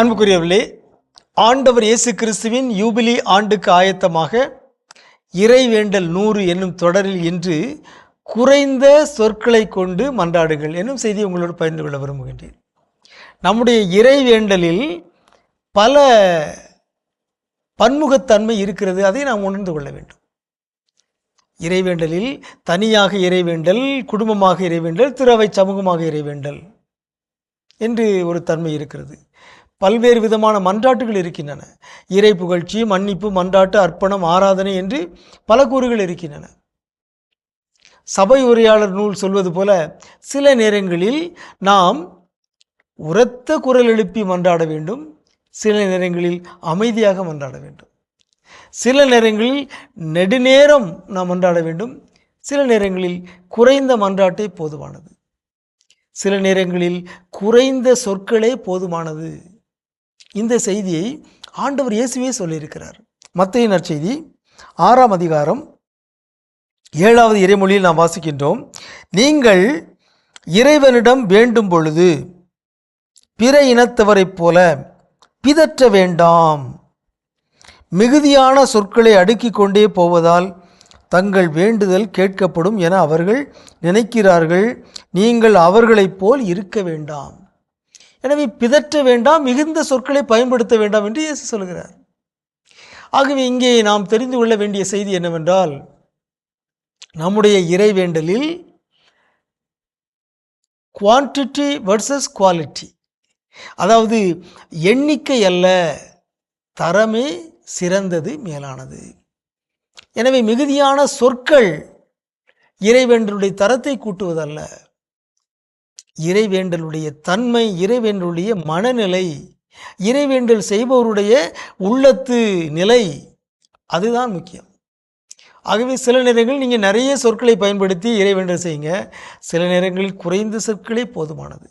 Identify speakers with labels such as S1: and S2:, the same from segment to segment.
S1: அன்புக்குரியவர்களே, ஆண்டவர் இயேசு கிறிஸ்துவின் யூபிலி ஆண்டுக்கு ஆயத்தமாக இறைவேண்டல் 100 என்னும் தொடரில் இன்று குறைந்த சொற்களை கொண்டு மன்றாடுங்கள் என்னும் செய்தி உங்களோடு பகிர்ந்து கொள்ள விரும்புகின்றேன். நம்முடைய இறைவேண்டலில் பல பன்முகத்தன்மை இருக்கிறது, அதை நாம் உணர்ந்து கொள்ள வேண்டும். இறைவேண்டலில் தனியாக இறைவேண்டல், குடும்பமாக இறைவேண்டல், திறவை சமூகமாக இறைவேண்டல் என்று ஒரு தன்மை இருக்கிறது. பல்வேறு விதமான மன்றாட்டுகள் இருக்கின்றன. இறை புகழ்ச்சி, மன்னிப்பு, மன்றாட்டு, அர்ப்பணம், ஆராதனை என்று பல கூறுகள் இருக்கின்றன. சபை உரையாளர் நூல் சொல்வது போல சில நேரங்களில் நாம் உரத்த குரல் எழுப்பி மன்றாட வேண்டும், சில நேரங்களில் அமைதியாக மன்றாட வேண்டும், சில நேரங்களில் நெடுநேரம் நாம் மன்றாட வேண்டும், சில நேரங்களில் குறைந்த மன்றாட்டே போதுமானது, சில நேரங்களில் குறைந்த சொற்களே போதுமானது. இந்த செய்தியை ஆண்டவர் இயேசுவே சொல்லியிருக்கிறார். மத்தேயு நற்செய்தி 6ஆம் அதிகாரம் 7வது இறைமொழியில் நாம் வாசிக்கின்றோம், நீங்கள் இறைவனிடம் வேண்டும் பொழுது பிற இனத்தவரைப் போல பிதற்ற வேண்டாம், மிகுதியான சொற்களை அடுக்கிக் கொண்டே போவதால் தங்கள் வேண்டுதல் கேட்கப்படும் என அவர்கள் நினைக்கிறார்கள், நீங்கள் அவர்களைப் போல் இருக்க வேண்டாம். எனவே பிதற்ற வேண்டாம், மிகுந்த சொற்களை பயன்படுத்த வேண்டாம் என்று இயேசு சொல்கிறார். ஆகவே இங்கே நாம் தெரிந்து கொள்ள வேண்டிய செய்தி என்னவென்றால், நம்முடைய இறைவேண்டலில் குவான்டிட்டி வர்சஸ் குவாலிட்டி, அதாவது எண்ணிக்கை அல்ல, தரமே சிறந்தது, மேலானது. எனவே மிகுதியான சொற்கள் இறைவேண்டலுடைய தரத்தை கூட்டுவதல்ல, இறைவேண்டலுடைய தன்மை, இறைவேண்டலுடைய மனநிலை, இறைவேண்டல் செய்பவருடைய உள்ளத்து நிலை, அதுதான் முக்கியம். ஆகவே சில நேரங்களில் நீங்கள் நிறைய சொற்களை பயன்படுத்தி இறைவேண்டல் செய்யுங்க, சில நேரங்களில் குறைந்த சொற்களே போதுமானது.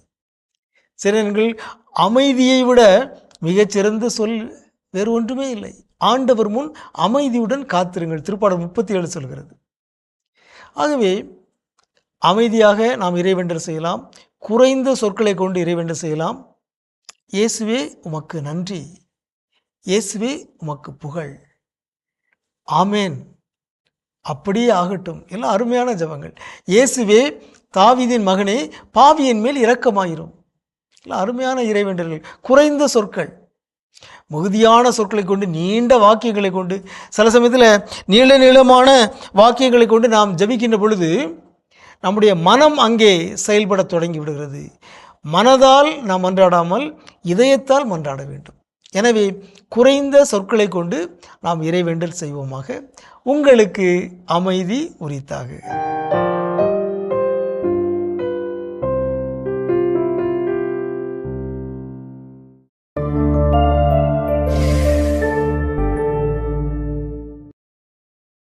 S1: சில நேரங்களில் அமைதியை விட மிகச்சிறந்த சொல் வேறு ஒன்றுமே இல்லை. ஆண்டவர் முன் அமைதியுடன் காத்திருங்கள், திருப்பாடல் 37 சொல்கிறது. ஆகவே அமைதியாக நாம் இறைவேண்டல் செய்யலாம், குறைந்த சொற்களை கொண்டு இறைவேண்டல் செய்யலாம். இயேசுவே உமக்கு நன்றி, இயேசுவே உமக்கு புகழ், ஆமேன், அப்படியே ஆகட்டும். எல்லாம் அருமையான ஜெபங்கள். இயேசுவே தாவீதின் மகனே பாவியின் மேல் இரக்கமாயிரும். எல்லாம் அருமையான இறைவேண்டல்கள். குறைந்த சொற்கள், மிகுதியான சொற்களை கொண்டு, நீண்ட வாக்கியங்களை கொண்டு, சில சமயத்தில் நீளமான வாக்கியங்களை கொண்டு நாம் ஜபிக்கின்ற பொழுது நம்முடைய மனம் அங்கே செயல்பட தொடங்கி விடுகிறது. மனதால் நாம் மன்றாடாமல் இதயத்தால் மன்றாட வேண்டும். எனவே குறைந்த சொற்களை கொண்டு நாம் இறைவேண்டல் செய்வோமாக. உங்களுக்கு அமைதி உரித்தாக.